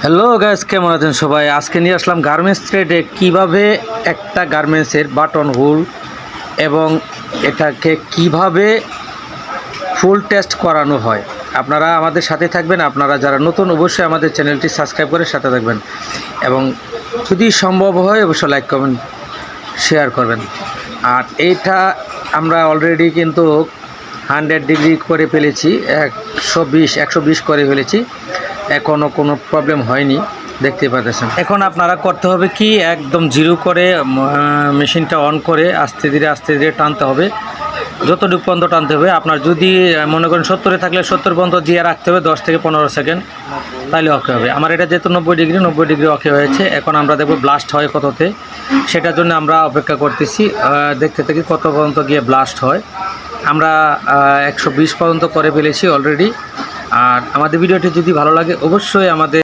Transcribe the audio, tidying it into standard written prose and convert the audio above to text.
Hello guys, কেমন আছেন সবাই? আজকে নিয়ে আসলাম গার্মেন্টস থ্রেডে কিভাবে একটা গার্মেন্টসের বাটন হোল এবং এটাকে কিভাবে ফুল টেস্ট করানো হয়। আপনারা আমাদের সাথে থাকবেন। আপনারা যারা নতুন অবশ্যই আমাদের চ্যানেলটি সাবস্ক্রাইব করে সাথে থাকবেন এবং যদি সম্ভব হয় অবশ্যই লাইক কমেন্ট শেয়ার করবেন। আর এইটা আমরা অলরেডি কিন্তু 100 ডিগ্রি করে ফেলেছি, 120 করে ফেলেছি, এখনও কোনো প্রবলেম হয়নি, দেখতে পাচ্ছেন। এখন আপনারা করতে হবে কি, একদম জিরো করে মেশিনটা অন করে আস্তে ধীরে টানতে হবে, যতটুকু পর্যন্ত টানতে হবে। আপনার যদি মনে করেন 70-এ থাকলে 70 পর্যন্ত দিয়ে রাখতে হবে 10 থেকে 15 সেকেন্ড, তাহলে ওকে হবে। আমার এটা যেহেতু 90 ডিগ্রি ওকে হয়েছে। এখন আমরা দেখব ব্লাস্ট হয় কততে, সেটার জন্য আমরা অপেক্ষা করতেছি। দেখতে থাকি কত পর্যন্ত গিয়ে ব্লাস্ট হয়। আমরা 120 পর্যন্ত করে ফেলেছি অলরেডি। আর আমাদের ভিডিওটি যদি ভালো লাগে অবশ্যই আমাদের